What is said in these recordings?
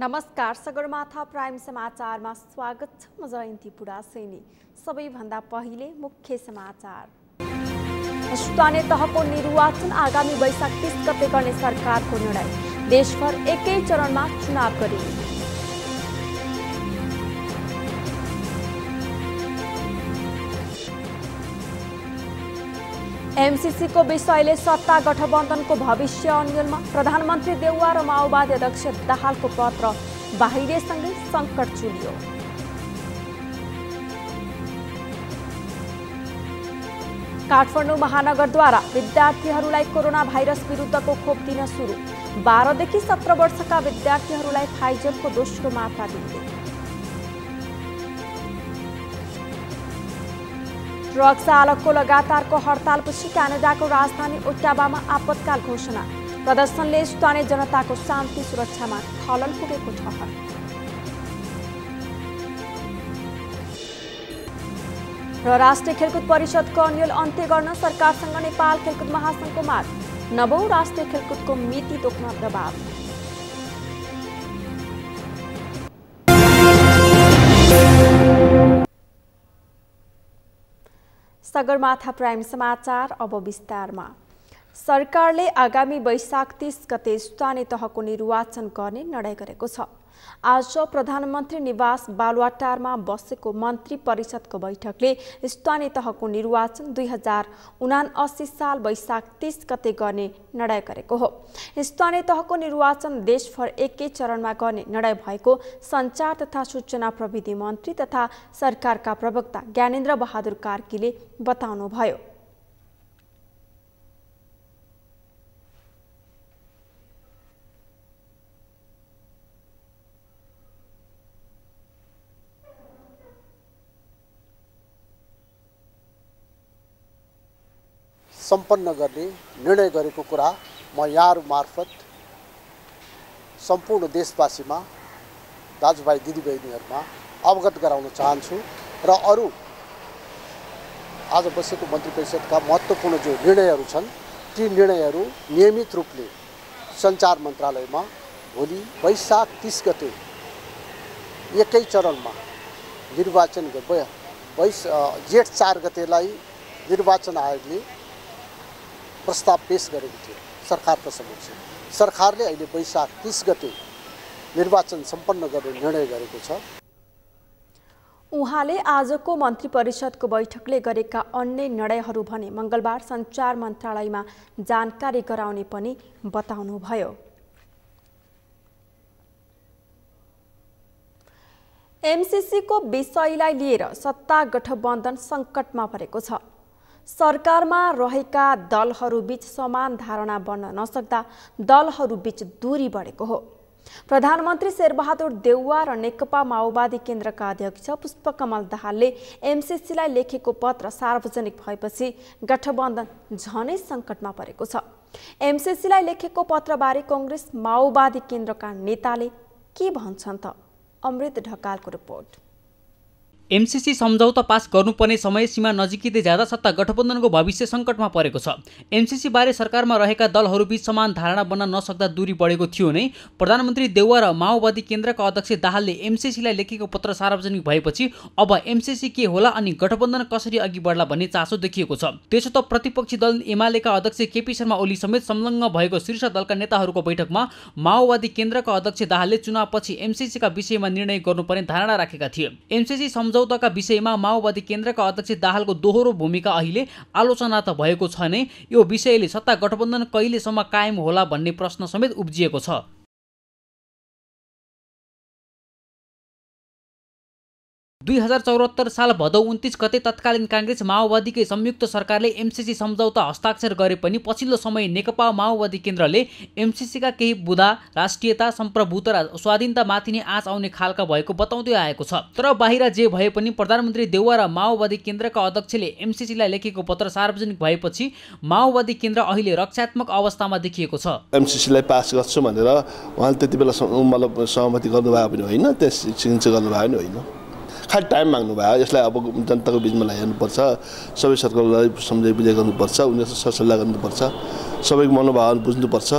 नमस्कार, सगरमाथा प्राइम समाचारमा स्वागत छ। म जयन्ती पुडासेनी। सबैभन्दा पहिले मुख्य समाचार। स्थानीय तहको निर्वाचन आगामी वैशाख 30 गते गर्ने सरकारको निर्णय। देशभर एकै चरणमा चुनाव गरिने। एमसीसी को विषयले सत्ता गठबन्धनको भविष्य अन्यलमा। प्रधानमन्त्री देउवा र माओवादी अध्यक्ष दाहालको पत्र बाहिरसँगै संकट चुलियो। काठमाडौँ महानगरद्वारा विद्यार्थीहरूलाई कोरोना भाइरस विरुद्धको खोप दिन सुरु। 12 देखि 17 वर्षका विद्यार्थीहरूलाई फाइजरको दोस्रो मात्रा दिइने। ट्रक चालकको लगातारको हडतालपछि क्यानाडाको राजधानी ओटावामा आपतकाल घोषणा। प्रदर्शनले स्थानीय जनताको शान्ति सुरक्षामा खलल पुगेको ठहर। र राष्ट्रिय खेलकुद परिषदको अन्यल अन्त्य गर्न सरकारसँग नेपाल खेलकुद महासंघको माग। 9औं राष्ट्रिय खेलकुदको मिति तोक्न दबाव। सगरमाथा प्राइम समाचार अब विस्तारमा। सरकारले आगामी वैशाख 30 गते स्थानीय तहको निर्वाचन गर्ने निर्णय गरेको छ। आज प्रधानमन्त्री निवास बालुवाटारमा बसेको मन्त्री परिषदको बैठकले स्थानीय तहको निर्वाचन 2079 साल वैशाख 30 गते गर्ने निर्णय गरेको हो। स्थानीय तहको निर्वाचन देशभर एकै चरणमा गर्ने निर्णय भएको सञ्चार तथा सूचना प्रविधि मन्त्री तथा सरकारका प्रवक्ता ज्ञानेन्द्र बहादुर कार्कीले बताउनुभयो। सम्पन्न गर्ने निर्णय गरेको कुरा म यहाँहरू मार्फत सम्पूर्ण देशवासीमा दाजुभाइ दिदीबहिनीहरूमा अवगत गराउन चाहन्छु र अरू आज बसेको मन्त्री परिषदका महत्त्वपूर्ण जो निर्णयहरू छन् ती निर्णयहरू नियमित रूपले सञ्चार मन्त्रालयमा भोलि वैशाख 30 गते एकै चरणमा निर्वाचन जेठ 4 गतेलाई निर्वाचन आयोगले प्रस्ताव पेश गरेको थियो सरकारको समक्ष। सरकारले अहिले वैशाख 30 गते निर्वाचन सम्पन्न गर्ने निर्णय गरेको छ। उहाँले आजको मन्त्री परिषदको बैठकले गरेका अन्य निर्णयहरू भने मंगलबार सञ्चार मन्त्रालयमा जानकारी गराउने पनि बताउनुभयो। एमसीसी को विषयलाई लिएर सत्ता गठबन्धन सङ्कटमा परेको छ। सरकारमा रहेका दलहरूबीच समान धारणा बन्न नसक्दा दलहरूबीच दूरी बढेको हो। प्रधानमन्त्री शेरबहादुर देउवा र नेकपा माओवादी केन्द्रका अध्यक्ष पुष्पकमल दाहालले एमसीसीलाई लेखेको पत्र सार्वजनिक भएपछि गठबन्धन झनै सङ्कटमा परेको छ। एमसीसीलाई लेखेको पत्रबारे कांग्रेस माओवादी केन्द्रका नेताले के भन्छन् त? अमृत ढकालको रिपोर्ट। एमसीसी सम्झौता पास गर्नुपर्ने समय सीमा नजिकिँदै जाँदा सत्ता गठबन्धनको भविष्य सङ्कटमा परेको छ। एमसीसी बारे सरकारमा रहेका दलहरूबीच समान धारणा बन्न नसक्दा दूरी बढेको थियो नै प्रधानमन्त्री देउवा र माओवादी केन्द्रका अध्यक्ष दाहालले एमसीसीलाई लेखेको पत्र सार्वजनिक भएपछि अब एमसीसी के होला अनि गठबन्धन कसरी अघि बढ्ला भन्ने चासो देखिएको छ। त्यसो त प्रतिपक्षी दल एमालेका अध्यक्ष केपी शर्मा ओली समेत संलग्न भएको शीर्ष दलका नेताहरूको बैठकमा माओवादी केन्द्रका अध्यक्ष दाहालले चुनावपछि एमसीसीका विषयमा निर्णय गर्नुपर्ने धारणा राखेका थिए। एमसीसी सम्झौताका विषयमा माओवादी केन्द्रका अध्यक्ष दाहालको दोहोरो भूमिका अहिले आलोचना त भएको छ नै, यो विषयले सत्ता गठबन्धन कहिलेसम्म कायम होला भन्ने प्रश्न समेत उब्जिएको छ। 2074 साल भदौ 29 गते तत्कालीन कांग्रेस माओवादीकै संयुक्त सरकारले एमसीसी सम्झौता हस्ताक्षर गरे पनि पछिल्लो समय नेकपा माओवादी केन्द्रले एमसीसीका केही बुँदा राष्ट्रियता, सम्प्रभुता र स्वाधीनतामाथि नै आँच आउने खालका भएको बताउँदै आएको छ। तर बाहिर जे भए पनि प्रधानमन्त्री देउवा र माओवादी केन्द्रका अध्यक्षले एमसीसीलाई लेखेको पत्र सार्वजनिक भएपछि माओवादी केन्द्र अहिले रक्षात्मक अवस्थामा देखिएको छ। एमसीसीलाई पास गर्छु भनेर उहाँले त्यतिबेला मतलब सहमति गर्नुभएको पनि होइन, त्यस सिग्नेचर गर्नुभएको पनि होइन। खालि टाइम माग्नु भयो। यसलाई अब जनताको बिचमा ल्याउनुपर्छ, सबै सरकारलाई सम्झाइ बुझाइ गर्नुपर्छ, उनीहरूसँग सरसल्लाह गर्नुपर्छ, सबैको मनोभाव बुझ्नुपर्छ।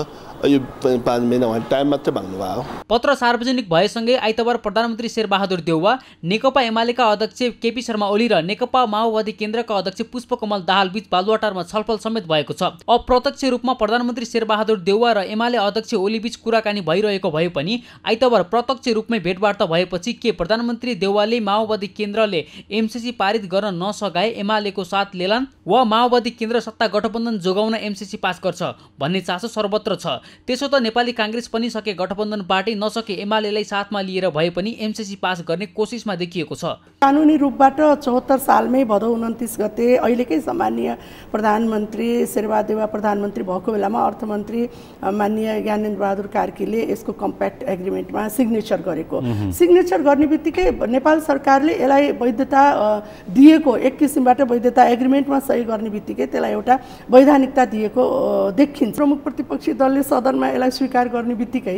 यो 5 महिना उहाँले टाइम मात्रै माग्नुभयो। पत्र सार्वजनिक भएसँगै आइतबार प्रधानमन्त्री शेरबहादुर देउवा, नेकपा एमालेका अध्यक्ष केपी शर्मा ओली र नेकपा माओवादी केन्द्रका अध्यक्ष पुष्पकमल दाहाल बीच बालुवाटारमा छलफल समेत भएको छ। अप्रत्यक्ष रूपमा प्रधानमन्त्री शेरबहादुर देउवा र एमाले अध्यक्ष ओली बीच कुराकानी भइरहेको भए पनि आइतबार प्रत्यक्ष रूपमै भेटवार्ता भएपछि के प्रधानमन्त्री देउवाले माओवादी केन्द्रले एमसीसी पारित गर्न नसकाए एमालेको साथ लेलान् वा माओवादी केन्द्र सत्ता गठबन्धन जोगाउन एमसीसी पास गर्छ भन्ने चासो सर्वत्र छ। त्यसो त नेपाली कांग्रेस पनि सके गठबन्धन पार्टी, नसके एमालेलाई साथमा लिएर भए पनि एमसीसी पास गर्ने कोसिसमा देखिएको छ। कानुनी रूपबाट 74 सालमै भदौ 29 गते अहिलेकै सम्माननीय प्रधानमन्त्री शेरबहादुर देउवा प्रधानमन्त्री भएको बेलामा अर्थमन्त्री माननीय ज्ञानेन्द्र बहादुर कार्कीले यसको कम्प्याक्ट एग्रिमेन्टमा सिग्नेचर गरेको। सिग्नेचर गर्ने बित्तिकै नेपाल सरकारले यसलाई वैधता दिएको, एक किसिमबाट वैधता एग्रिमेन्टमा सही गर्ने बित्तिकै त्यसलाई एउटा वैधानिकता दिएको देखिन्छ। प्रमुख प्रतिपक्षी दलले सदनमा यसलाई स्वीकार गर्ने बित्तिकै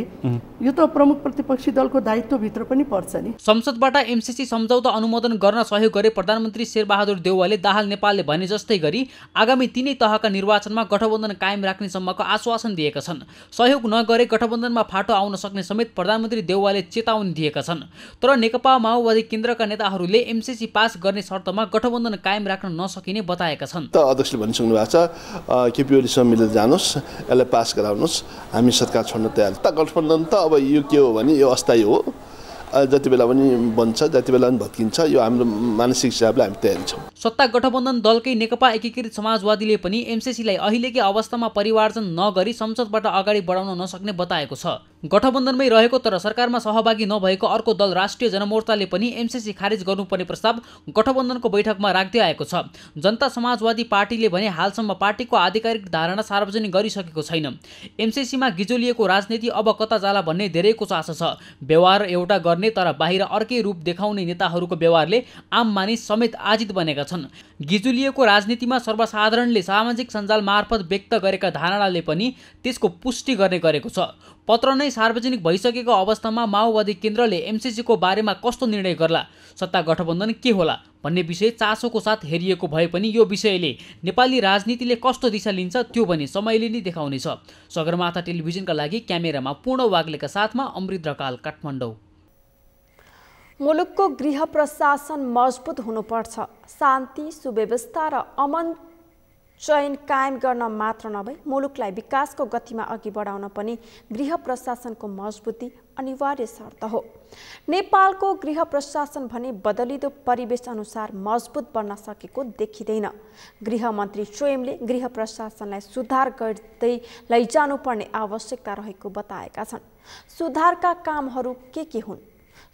यो त प्रमुख प्रतिपक्षी दलको दायित्वभित्र पनि पर्छ नि। संसदबाट एमसीसी सम्झौता अनुमोदन गर्न सहयोग गरे प्रधानमन्त्री शेरबहादुर देउवाले दाहाल नेपालले भने जस्तै गरी आगामी तीनै तहका निर्वाचनमा गठबन्धन कायम राख्ने सम्मको आश्वासन दिएका छन्। सहयोग नगरे गठबन्धनमा फाटो आउन सक्ने समेत प्रधानमन्त्री देउवाले चेतावनी दिएका छन्। तर नेकपा माओवादी केन्द्रका नेताहरूले एमसीसी पास गर्ने शर्तमा गठबन्धन कायम राख्न नसकिने बताएका छन्। त अध्यक्षले भनिसक्नु भएको छ केपी ओलीसँग मिलेर जानुहोस्, यसलाई पास गराउनुहोस्, हामी सरकार छोड्न तयार। त गठबन्धन त अब यो के हो भने यो अस्थायी हो, जति बेला पनि बन्छ, जति बेला पनि भत्किन्छ। यो हाम्रो मानसिक हिसाबले हामी तयारी छौँ। सत्ता गठबन्धन दलकै नेकपा एकीकृत समाजवादीले पनि एमसीसीलाई अहिलेकै अवस्थामा परिमार्जन नगरी संसदबाट अगाडि बढाउन नसक्ने बताएको छ। गठबन्धनमै रहेको तर सरकारमा सहभागी नभएको अर्को दल राष्ट्रिय जनमोर्चाले पनि एमसीसी खारेज गर्नुपर्ने प्रस्ताव गठबन्धनको बैठकमा राख्दै आएको छ। जनता समाजवादी पार्टीले भने हालसम्म पार्टीको आधिकारिक धारणा सार्वजनिक गरिसकेको छैन। एमसीसीमा गिजोलिएको राजनीति अब कता जाला भन्ने धेरैको चासो छ। व्यवहार एउटा गर्ने तर बाहिर अर्कै रूप देखाउने नेताहरूको व्यवहारले आम मानिस समेत आजित बनेका छन्। गिजुलिएको राजनीतिमा सर्वसाधारणले सामाजिक सञ्जाल मार्फत व्यक्त गरेका धारणाले पनि त्यसको पुष्टि गर्ने गरेको छ। पत्र नै सार्वजनिक भइसकेको अवस्थामा माओवादी केन्द्रले एमसीसीको बारेमा कस्तो निर्णय गर्ला, सत्ता गठबन्धन के होला भन्ने विषय चासोको साथ हेरिएको भए पनि यो विषयले नेपाली राजनीतिले कस्तो दिशा लिन्छ त्यो पनि समयले नै देखाउनेछ। सगरमाथा टेलिभिजनका लागि क्यामेरामा पूर्ण वाग्लेका साथमा अमृत ढकाल, काठमाडौँ। मुलुकको गृह प्रशासन मजबुत हुनुपर्छ। शान्ति, सुव्यवस्था र अमन चयन कायम गर्न मात्र नभई मुलुकलाई विकासको गतिमा अघि बढाउन पनि गृह प्रशासनको मजबुती अनिवार्य शर्त हो। नेपालको गृह प्रशासन भने बदलिदो परिवेश अनुसार मजबुत बन्न सकेको देखिँदैन। गृहमन्त्री स्वयंले गृह प्रशासनलाई सुधार गर्दै लैजानुपर्ने आवश्यकता रहेको बताएका छन्। सुधारका कामहरू के हुन्?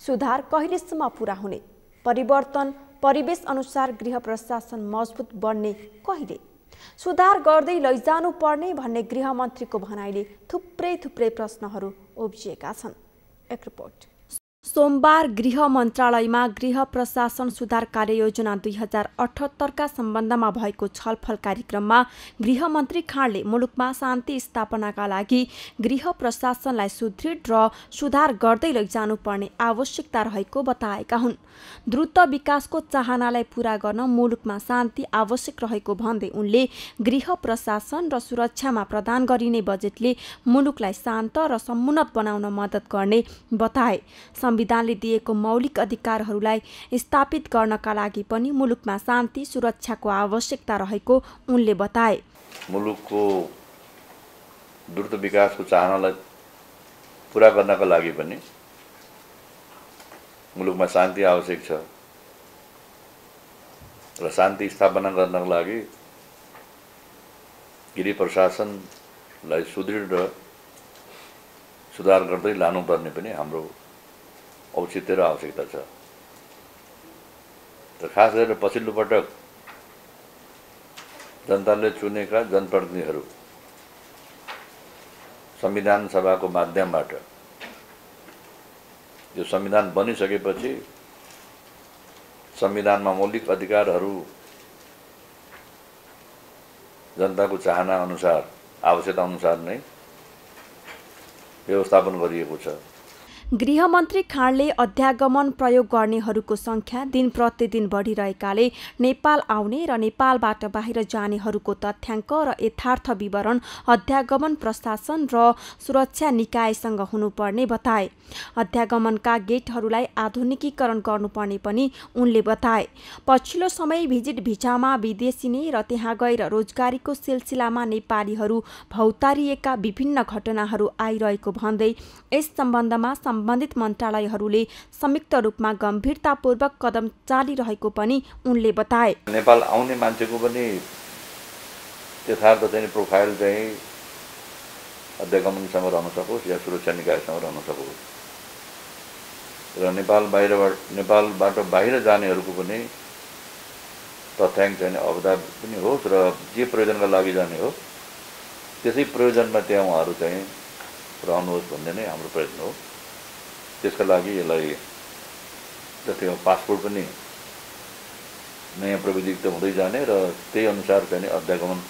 सुधार कहिलेसम्म पुरा हुने? परिवर्तन परिवेश अनुसार गृह प्रशासन मजबुत बन्ने कहिले? सुधार गर्दै लैजानु पर्ने भन्ने गृहमन्त्रीको भनाइले थुप्रै प्रश्नहरू उब्जिएका छन्। एक रिपोर्ट। सोमबार गृह मन्त्रालयमा गृह प्रशासन सुधार कार्ययोजना 2078 का सम्बन्धमा भएको छलफल कार्यक्रममा गृहमन्त्री खाँडले मुलुकमा शान्ति स्थापनाका लागि गृह प्रशासनलाई सुदृढ र सुधार गर्दै लैजानुपर्ने आवश्यकता रहेको बताएका हुन्। द्रुत विकासको चाहनालाई पूरा गर्न मुलुकमा शान्ति आवश्यक रहेको भन्दै उनले गृह प्रशासन र सुरक्षामा प्रदान गरिने बजेटले मुलुकलाई शान्त र समुन्नत बनाउन मद्दत गर्ने बताए। संविधानले दिएको मौलिक अधिकारहरूलाई स्थापित गर्नका लागि पनि मुलुकमा शान्ति सुरक्षाको आवश्यकता रहेको उनले बताए। मुलुकको द्रुत विकासको चाहनालाई पूरा गर्नका लागि पनि मुलुकमा शान्ति आवश्यक छ र शान्ति स्थापना गर्नका लागि गृह प्रशासनलाई सुदृढ र सुधार गर्दै लानुपर्ने पनि हाम्रो औचित्य र आवश्यकता छ। र खास गरेर पछिल्लो पटक जनताले चुनेका जनप्रतिनिधिहरू संविधान सभाको माध्यमबाट यो संविधान बनिसकेपछि संविधानमा मौलिक अधिकारहरू जनताको चाहना अनुसार आवश्यकता अनुसार नै व्यवस्थापन गरिएको छ। गृहमन्त्री खाँडले अध्यागमन प्रयोग गर्नेहरूको संख्या दिन प्रतिदिन बढिरहेकाले नेपाल आउने र नेपालबाट बाहिर जानेहरूको तथ्याङ्क र यथार्थ विवरण अध्यागमन प्रशासन र सुरक्षा निकायसँग हुनुपर्ने बताए। अध्यागमनका गेटहरूलाई आधुनिकीकरण गर्नुपर्ने पनि उनले बताए। पछिल्लो समय भिजिट भिजामा विदेशिने र त्यहाँ गएर रोजगारीको सिलसिलामा नेपालीहरू भौतारिएका विभिन्न घटनाहरू आइरहेको भन्दै यस सम्बन्धमा सम्बन्धित मन्त्रालयहरूले संयुक्त रूपमा गम्भीरतापूर्वक कदम चालिरहेको पनि उनले बताए। नेपाल आउने मान्छेको पनि यथार्थ चाहिँ प्रोफाइल चाहिँ अध्यागमनसँग रहन सकोस् या सुरक्षा निकायसँग रहन सकोस् र नेपालबाट बाहिर जानेहरूको पनि तथ्याङ्क चाहिँ अवधा पनि होस् र जे प्रयोजनका लागि जाने हो त्यसै प्रयोजनमा त्यहाँ उहाँहरू चाहिँ रहनुहोस् भन्ने नै हाम्रो प्रयत्न हो। त्यसका लागि यसलाई जति पासपोर्ट पनि नयाँ प्रविधियुक्त हुँदै जाने र त्यही अनुसार चाहिँ अध्यागमनको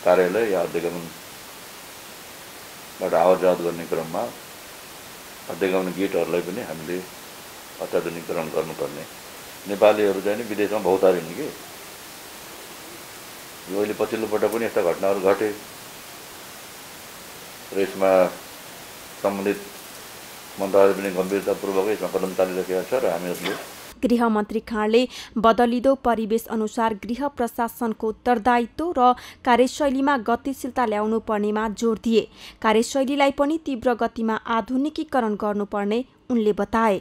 कार्यालय या अध्यागमनबाट आवत जावत गर्ने क्रममा अध्यागमन गेटहरूलाई पनि हामीले अत्याधुनिकीकरण गर्नुपर्ने। नेपालीहरू चाहिँ विदेशमा भौतारिने कि यो अहिले पछिल्लो पटक पनि यस्ता घटनाहरू घटे र यसमा सम्बन्धित मन्त्रालय पनि गम्भीरतापूर्वक यसमा कदम चालिरहेका छ र हामीहरूले गृहमन्त्री खाँडले बदलिँदो परिवेश अनुसार गृह प्रशासनको उत्तरदायित्व र कार्यशैलीमा गतिशीलता ल्याउनु पर्नेमा जोड दिए। कार्यशैलीलाई पनि तीव्र गतिमा आधुनिकीकरण गर्नुपर्ने उनले बताए।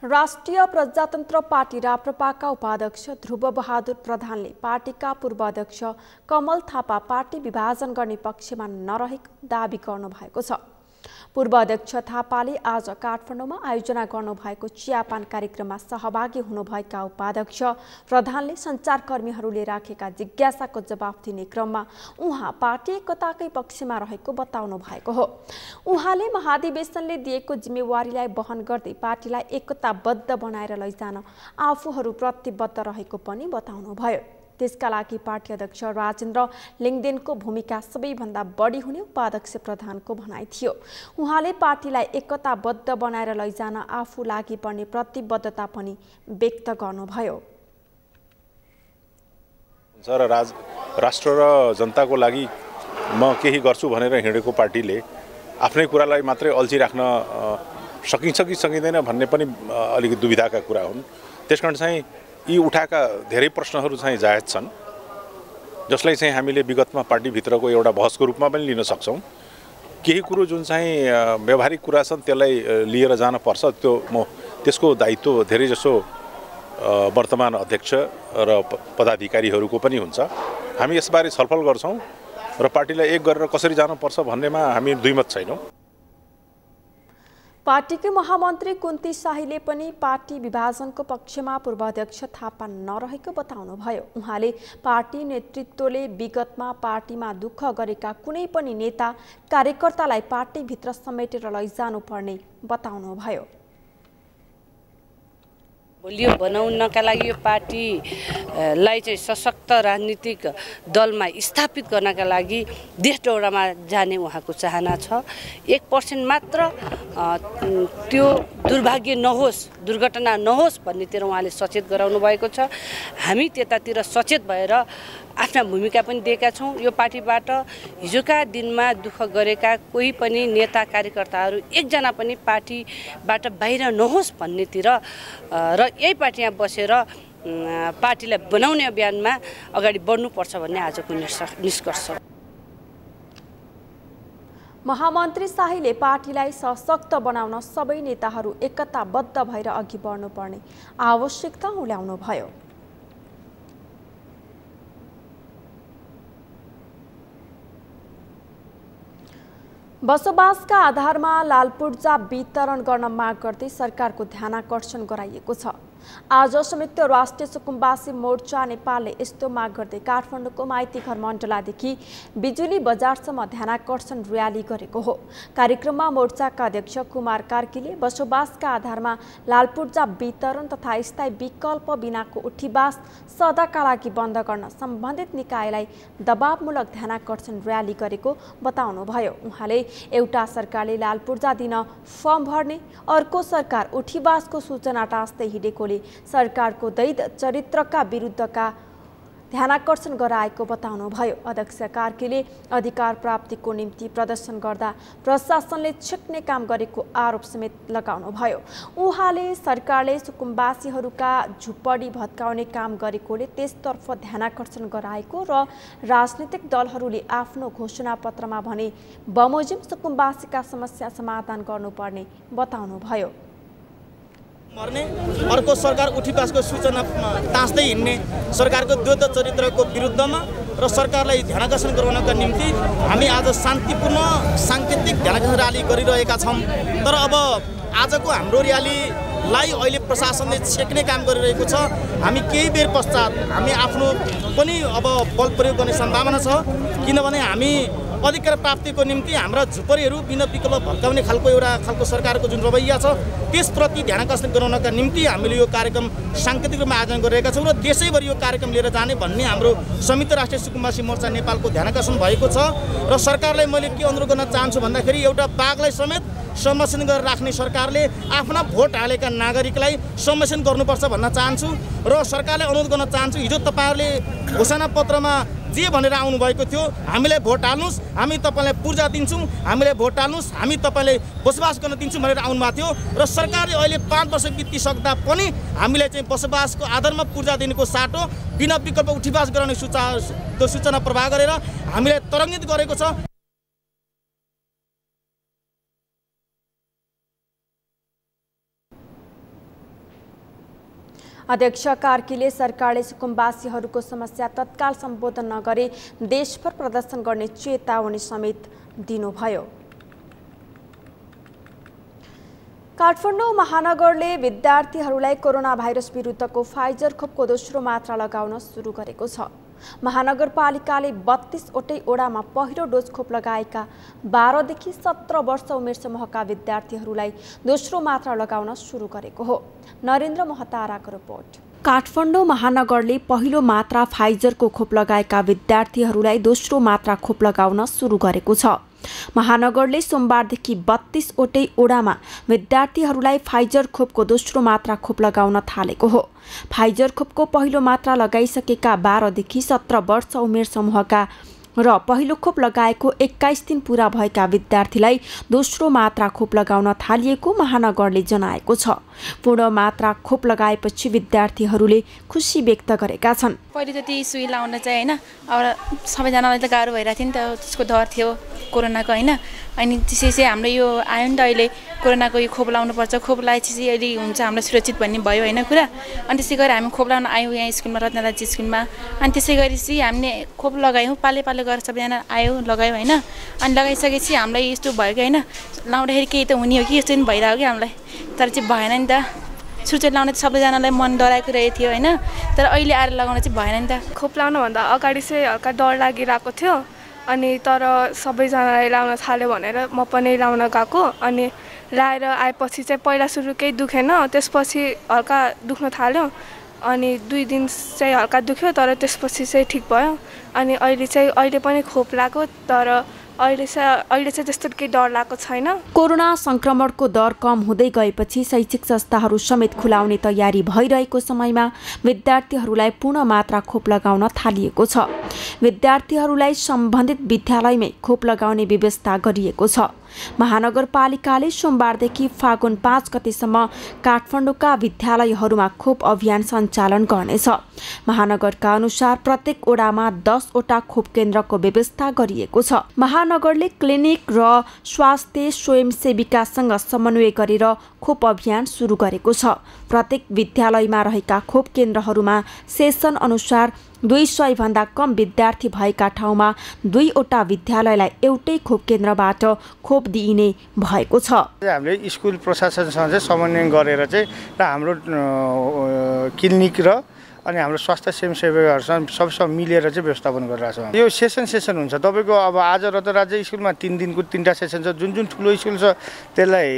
राष्ट्रिय प्रजातन्त्र पार्टी राप्रपाका उपाध्यक्ष ध्रुव बहादुर प्रधानले पार्टीका पूर्व अध्यक्ष कमल थापा पार्टी विभाजन गर्ने पक्षमा नरहेको दावी गर्नुभएको छ। पूर्व अध्यक्ष थापाले आज काठमाडौँमा आयोजना गर्नुभएको चियापान कार्यक्रममा सहभागी हुनुभएका उपाध्यक्ष प्रधानले सञ्चारकर्मीहरूले राखेका जिज्ञासाको जवाफ दिने क्रममा उहाँ पार्टी एकताकै पक्षमा रहेको बताउनु भएको हो। उहाँले महाधिवेशनले दिएको जिम्मेवारीलाई वहन गर्दै पार्टीलाई एकताबद्ध बनाएर लैजान आफूहरू प्रतिबद्ध रहेको पनि बताउनुभयो। त्यसका लागि पार्टी अध्यक्ष राजेन्द्र लिङदेनको भूमिका सबैभन्दा बढी हुने उपाध्यक्ष प्रधानको भनाइ थियो। उहाँले पार्टीलाई एकताबद्ध बनाएर लैजान आफू लागि पर्ने प्रतिबद्धता पनि व्यक्त गर्नुभयो। राष्ट्र र जनताको लागि म केही गर्छु भनेर हिँडेको पार्टीले आफ्नै कुरालाई मात्रै अल्झिराख्न सकिन्छ कि सकिँदैन भन्ने पनि अलिकति दुविधाका कुरा हुन्। त्यसकारण चाहिँ यी उठाएका धेरै प्रश्नहरू चाहिँ जायज छन्, जसलाई चाहिँ हामीले विगतमा पार्टीभित्रको एउटा बहसको रूपमा पनि लिन सक्छौँ। केही कुरो जुन चाहिँ व्यावहारिक कुरा छन् त्यसलाई लिएर जान पर्छ, त्यसको दायित्व धेरैजसो वर्तमान अध्यक्ष र पदाधिकारीहरूको पनि हुन्छ। हामी यसबारे छलफल गर्छौँ र पार्टीलाई एक गरेर कसरी जानुपर्छ भन्नेमा हामी दुईमत छैनौँ। पार्टीकी महामन्त्री कुन्ती शाहीले पनि पार्टी विभाजनको पक्षमा पूर्व अध्यक्ष थापा नरहेको बताउनुभयो। उहाँले पार्टी नेतृत्वले विगतमा पार्टीमा दुःख गरेका कुनै पनि नेता कार्यकर्तालाई पार्टीभित्र समेटेर लैजानुपर्ने बताउनुभयो। बलियो बनाउनका लागि यो पार्टीलाई चाहिँ सशक्त राजनीतिक दलमा स्थापित गर्नका लागि देश दौडामा जाने उहाँको चाहना छ। 1% मात्र त्यो दुर्भाग्य नहोस्, दुर्घटना नहोस् भन्नेतिर उहाँले सचेत गराउनु भएको छ। हामी त्यतातिर सचेत भएर आफ्ना भूमिका पनि दिएका छौँ। यो पार्टीबाट हिजोका दिनमा दुःख गरेका कोही पनि नेता कार्यकर्ताहरू एकजना पनि पार्टीबाट बाहिर नहोस् भन्नेतिर र यही पार्टीमा बसेर पार्टीलाई बनाउने अभियानमा अगाडि बढ्नुपर्छ भन्ने आजको निष्कर्ष। महामन्त्री शाहीले पार्टीलाई सशक्त बनाउन सबै नेताहरू एकताबद्ध भएर अघि बढ्नुपर्ने आवश्यकता उल्याउनुभयो। बसोबासका आधारमा लालपूर्जा वितरण गर्न माग गर्दै सरकारको ध्यानाकर्षण गराइएको छ। आज संयुक्त राष्ट्रिय सुकुम्बासी मोर्चा नेपालले यस्तो माग गर्दै काठमाडौँको माइती घर मण्डलादेखि बिजुली बजारसम्म ध्यानाकर्षण र्याली गरेको हो। कार्यक्रममा मोर्चाका अध्यक्ष कुमार कार्कीले बसोबासका आधारमा लालपूर्जा वितरण तथा स्थायी विकल्प बिनाको उठीबास सदाका लागि बन्द गर्न सम्बन्धित निकायलाई दबावमूलक ध्यानाकर्षण र्याली गरेको बताउनुभयो। उहाँले एउटा सरकारले लालपूर्जा दिन फर्म भर्ने, अर्को सरकार उठीबासको सूचना टाँस्दै हिँडेकोले सरकारको दैध चरित्रका विरुद्धका ध्यानाकर्षण गराएको बताउनुभयो। अध्यक्ष कार्कीले अधिकार प्राप्तिको निम्ति प्रदर्शन गर्दा प्रशासनले छेक्ने काम गरेको आरोप समेत लगाउनुभयो। उहाँले सरकारले सुकुम्बासीहरूका झुपडी भत्काउने काम गरेकोले त्यसतर्फ ध्यानाकर्षण गराएको र राजनीतिक दलहरूले आफ्नो घोषणापत्रमा भने बमोजिम सुकुम्बासीका समस्या समाधान गर्नुपर्ने बताउनुभयो। मर्ने, अर्को सरकार उठीबासको सूचना टाँस्दै हिँड्ने सरकारको द्वैध चरित्रको विरुद्धमा र सरकारलाई ध्यानाकर्षण गराउनका निम्ति हामी आज शान्तिपूर्ण साङ्केतिक ध्यानाकर्षण र्याली गरिरहेका छौँ। तर अब आजको हाम्रो र्यालीलाई अहिले प्रशासनले छेक्ने काम गरिरहेको छ। हामी केही बेर पश्चात हामी आफ्नो पनि अब बल प्रयोग गर्ने सम्भावना छ, किनभने हामी अधिकार प्राप्तिको निम्ति हाम्रा झुपडीहरू बिना विकल्प भत्काउने खालको सरकारको जुन रवैया छ त्यसप्रति ध्यानाकर्षण गराउनका निम्ति हामीले यो कार्यक्रम साङ्केतिक रूपमा आयोजन गरिरहेका छौँ र देशैभरि यो कार्यक्रम लिएर जाने भन्ने हाम्रो संयुक्त राष्ट्रिय सुकुम्बासी मोर्चा नेपालको ध्यानाकर्षण भएको छ। र सरकारलाई मैले के अनुरोध गर्न चाहन्छु भन्दाखेरि एउटा बाघलाई समेत संरक्षण गरेर राख्ने सरकारले आफ्ना भोट हालेका नागरिकलाई संरक्षण गर्नुपर्छ भन्न चाहन्छु र सरकारलाई अनुरोध गर्न चाहन्छु। हिजो तपाईँहरूले घोषणापत्रमा जे भनेर आउनुभएको थियो, हामीलाई भोट हाल्नुहोस्, हामी तपाईँलाई पूर्जा दिन्छौँ, हामीले भोट हाल्नुहोस्, हामी तपाईँलाई बसोबास गर्न दिन्छौँ भनेर आउनुभएको थियो र सरकारले अहिले 5 वर्ष बितिसक्दा पनि हामीलाई चाहिँ बसोबासको आधारमा पूर्जा दिनुको साटो बिना विकल्प उठीबास गराउने सूचना प्रवाह गरेर हामीलाई तरङ्गित गरेको छ। अध्यक्ष कार्कीले सरकारले सुकुम्बासीहरूको समस्या तत्काल सम्बोधन नगरे देशभर प्रदर्शन गर्ने चेतावनी समेत दिनुभयो। काठमाडौँ महानगरले विद्यार्थीहरूलाई कोरोना भाइरस विरुद्धको फाइजर खोपको दोस्रो मात्रा लगाउन सुरु गरेको छ। महानगरपालिकाले 32 वटै ओडामा पहिलो डोज खोप लगाएका 12 देखि 17 वर्ष उमेर समूहका विद्यार्थीहरूलाई दोस्रो मात्रा लगाउन सुरु गरेको हो। नरेन्द्र महताराको रिपोर्ट। काठमाडौँ महानगरले पहिलो मात्रा फाइजरको खोप लगाएका विद्यार्थीहरूलाई दोस्रो मात्रा खोप लगाउन सुरु गरेको छ। महानगरले सोमबारदेखि 32 वटै ओडामा विद्यार्थीहरूलाई फाइजर खोपको दोस्रो मात्रा खोप लगाउन थालेको हो। फाइजर खोपको पहिलो मात्रा लगाइसकेका 12 देखि 17 वर्ष उमेर समूहका र पहिलो खोप लगाएको 21 दिन पूरा भएका विद्यार्थीलाई दोस्रो मात्रा खोप लगाउन थालिएको महानगरले जनाएको छ। पूर्ण मात्रा खोप लगाएपछि विद्यार्थीहरूले खुसी व्यक्त गरेका छन्। पहिलोचोटि सुई लाउन चाहिँ हैन, अब सबैजनालाई त गाह्रो भइरहेको थियो नि त, त्यसको डर थियो कोरोनाको हैन। अनि त्यसै हाम्रो यो आयो नि त अहिले कोरोनाको यो खोप लाउनुपर्छ, खोप लगाएपछि अहिले हुन्छ हाम्रो सुरक्षित भन्ने भयो हैन कुरा। अनि त्यसै गरी हामी खोप लाउन आयौँ यहाँ स्कुलमा, रत्नराज स्कुलमा। अनि त्यसै गरी चाहिँ हामीले खोप लगायौँ, पाले पाले गरेर सबैजना आयो लगायो हैन। अनि लगाइसकेपछि हामीलाई यस्तो भयो कि हैन, लाउँदाखेरि केही त हुने हो कि यस्तो पनि भइरहेको कि हामीलाई, तर चाहिँ भएन नि त। सुरक्षित लाउन चाहिँ सबैजनालाई मन डराएको रहेको थियो हैन, तर अहिले आएर लगाउन चाहिँ भएन नि त। खोप लाउनुभन्दा अगाडि चाहिँ हल्का डर लागिरहेको थियो, अनि तर सबैजनालाई लाउन थाल्यो भनेर म पनि लाउन गएको। अनि लाएर आएपछि चाहिँ पहिला सुरु केही दुखेन, त्यसपछि हल्का दुख्न थाल्यो। अनि 2 दिन चाहिँ हल्का दुख्यो, तर त्यसपछि चाहिँ ठिक भयो। अनि अहिले पनि खोप लाग्यो, तर अहिले चाहिँ त्यस्तो केही डर लागेको छैन। कोरोना संक्रमणको दर कम हुँदै गएपछि शैक्षिक संस्थाहरू समेत खुलाउने तयारी भइरहेको समयमा विद्यार्थीहरूलाई पूर्ण मात्रा खोप लगाउन थालिएको छ। विद्यार्थीहरूलाई सम्बन्धित विद्यालयमै खोप लगाउने व्यवस्था गरिएको छ। महानगरपालिकाले सोमबारदेखि फागुन 5 गतेसम्म काठमाडौँका विद्यालयहरूमा खोप अभियान सञ्चालन गर्नेछ। महानगरका अनुसार प्रत्येक ओडामा 10 वटा खोप केन्द्रको व्यवस्था गरिएको छ। महानगरले क्लिनिक र स्वास्थ्य स्वयंसेविकासँग समन्वय गरेर खोप अभियान सुरु गरेको छ। प्रत्येक विद्यालयमा रहेका खोप केन्द्रहरूमा सेसन अनुसार 200 भन्दा कम विद्यार्थी भएका ठाउँमा 2वटा विद्यालयलाई एउटै खोप केन्द्रबाट खोप दिइने भएको छ। हामीले स्कुल प्रशासनसँग चाहिँ समन्वय गरेर चाहिँ र हाम्रो क्लिनिक र अनि हाम्रो स्वास्थ्य स्वयंसेवकहरूसँग सबसँग मिलेर चाहिँ व्यवस्थापन गरिरहेको छ। यो सेसन हुन्छ तपाईँको। अब आज रत्न राज्य स्कुलमा 3 दिनको 3टा सेसन छ। जुन ठुलो स्कुल छ त्यसलाई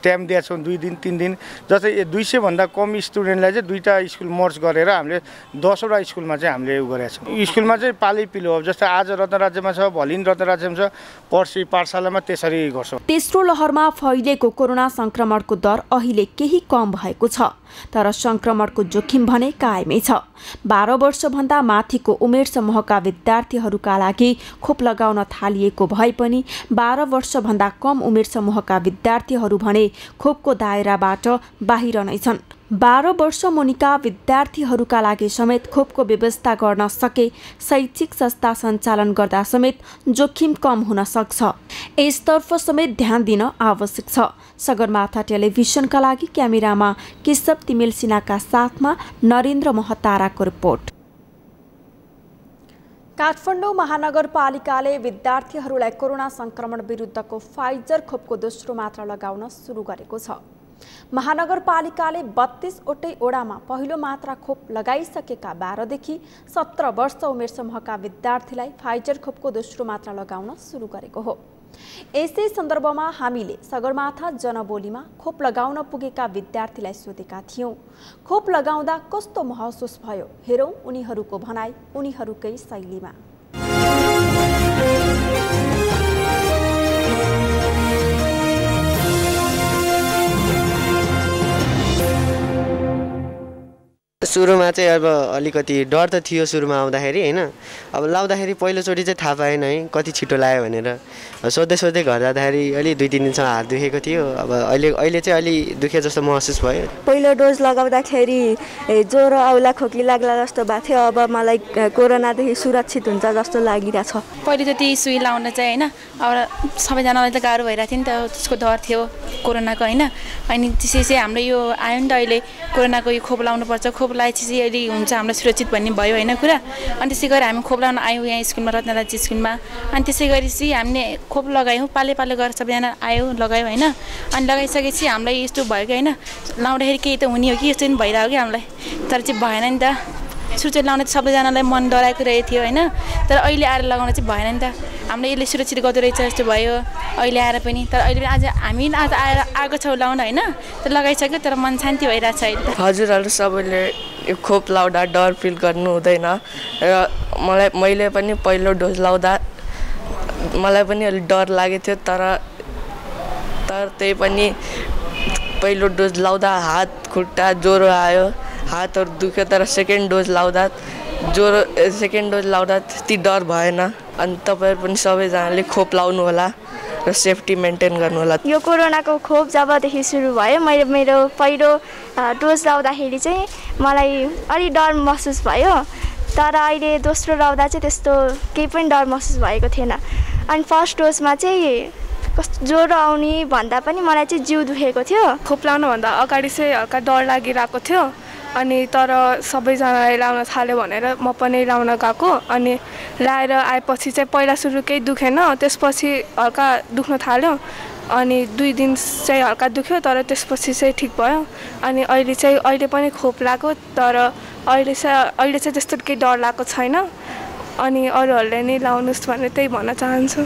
टाइम दिएको छौँ 2 दिन 3 दिन। जस्तै 200 भन्दा कम स्टुडेन्टलाई चाहिँ 2टा स्कुल मर्ज गरेर हामीले 10वटा स्कुलमा चाहिँ हामीले उ गरेका छौँ। स्कुलमा चाहिँ पालै पिलो अब जस्तै आज रत्न राज्यमा छ, भोलि रत्न राज्यमा छ, पर्सि पाठशालामा त्यसरी गर्छौँ। तेस्रो लहरमा फैलेको कोरोना संक्रमणको दर अहिले केही कम भएको छ, तर संक्रमणको जोखिम भने कायमै छ। 12 वर्षभन्दा माथिको उमेर समूहका विद्यार्थीहरूका लागि खोप लगाउन थालिएको भए पनि 12 वर्षभन्दा कम उमेर समूहका विद्यार्थीहरू भने खोपको दायराबाट बाहिर नै छन्। 12 वर्ष मुनिका विद्यार्थीहरूका लागि समेत खोपको व्यवस्था गर्न सके शैक्षिक संस्था सञ्चालन गर्दा समेत जोखिम कम हुन सक्छ। यसतर्फ समेत ध्यान दिन आवश्यक छ। सगरमाथा टेलिभिजनका लागि क्यामेरामा केशव तिमेल सिन्हाका साथमा नरेन्द्र महताराको रिपोर्ट। काठमाडौँ महानगरपालिकाले विद्यार्थीहरूलाई कोरोना संक्रमण विरुद्धको फाइजर खोपको दोस्रो मात्रा लगाउन सुरु गरेको छ। महानगरपालिकाले 32 वटै ओडामा पहिलो मात्रा खोप लगाइसकेका 12 देखि 17 वर्ष उमेर समूहका विद्यार्थीलाई फाइजर खोपको दोस्रो मात्रा लगाउन सुरु गरेको हो। यसै सन्दर्भमा हामीले सगरमाथा जनबोलीमा खोप लगाउन पुगेका विद्यार्थीलाई सोधेका थियौं। खोप लगाउँदा कस्तो महसुस भयो, हेरौं उनीहरूको भनाई उनीहरूकै शैलीमा। सुरुमा चाहिँ अब अलिकति डर त थियो सुरुमा आउँदाखेरि हैन। अब लाउँदाखेरि पहिलोचोटि चाहिँ थाहा पाएन है कति छिटो लाग्यो भनेर। सोध्दै घर जाँदाखेरि अलि 2-3 दिनसम्म हात दुखेको थियो। अब अहिले चाहिँ अलि दुखे जस्तो महसुस भयो। पहिलो डोज लगाउँदाखेरि ज्वरो आउला खोकी लाग्ला जस्तो भएको थियो। अब मलाई कोरोनादेखि सुरक्षित हुन्छ जस्तो लागिरहेछ। पहिलोचोटि सुई लाउन चाहिँ हैन, अब सबैजनालाई त गाह्रो भइरहेको थियो नि त, त्यसको डर थियो कोरोनाको हैन। अनि त्यसै हाम्रो यो आयो नि त अहिले कोरोनाको यो खोप लाउनुपर्छ, खोप लगाएपछि अहिले हुन्छ हामीलाई सुरक्षित भन्ने भयो होइन कुरा। अनि त्यसै गरी हामी खोप लगाउन आयौँ यहाँ स्कुलमा, रत्न राज्य स्कुलमा। अनि त्यसै गरी चाहिँ हामीले खोप लगायौँ, पाले गरेर सबैजना आयो लगायौँ होइन। अनि लगाइसकेपछि हामीलाई यस्तो भयो कि होइन, लाउँदाखेरि केही त हुने हो कि यस्तो पनि भइरहेको कि हामीलाई, तर चाहिँ भएन नि त। सुरक्षित लगाउन चाहिँ सबैजनालाई मन डराएको रहेको थियो होइन, तर अहिले आएर लगाउन चाहिँ भएन नि त। हामीले यसले सुरक्षित गर्दो रहेछ जस्तो भयो अहिले आएर पनि। तर अहिले पनि आज हामी आज आएर आएको छौँ लाउन होइन, तर लगाइसक्यो तर मन शान्ति भइरहेछ अहिले। हजुरहरू सबैले यो खोप लाउँदा डर फिल गर्नु हुँदैन र मैले पनि पहिलो डोज लाउँदा मलाई पनि अलि डर लागेको थियो, तर त्यही पनि पहिलो डोज लाउँदा हात खुट्टा ज्वरो आयो, हातहरू दुख्यो। तर सेकेन्ड डोज लाउँदा त्यति डर भएन। अनि तपाईँहरू पनि सबैजनाले खोप लाउनु होला र सेफ्टी मेन्टेन गर्नु होला। यो कोरोनाको खोप जबदेखि सुरु भयो मैले मेरो पहिलो डोज लाउँदाखेरि चाहिँ मलाई अलि डर महसुस भयो, तर अहिले दोस्रो लाउँदा चाहिँ त्यस्तो केही पनि डर महसुस भएको थिएन। अनि फर्स्ट डोजमा चाहिँ कस्तो ज्वरो आउने भन्दा पनि मलाई चाहिँ जिउ दुखेको थियो। खोप लाउनुभन्दा अगाडि चाहिँ हल्का डर लागिरहेको थियो, अनि तर सबैजनाले लाउन थाल्यो भनेर म पनि लाउन गएको। अनि लाएर आएपछि चाहिँ पहिला सुरु केही दुखेन, त्यसपछि हल्का दुख्न थाल्यो। अनि 2 दिन चाहिँ हल्का दुख्यो, तर त्यसपछि चाहिँ ठिक भयो। अनि अहिले पनि खोप लगाएको, तर अहिले चाहिँ त्यस्तो केही डर लागेको छैन। अनि अरूहरूले नै लाउनुहोस् भनेर त्यही भन्न चाहन्छु।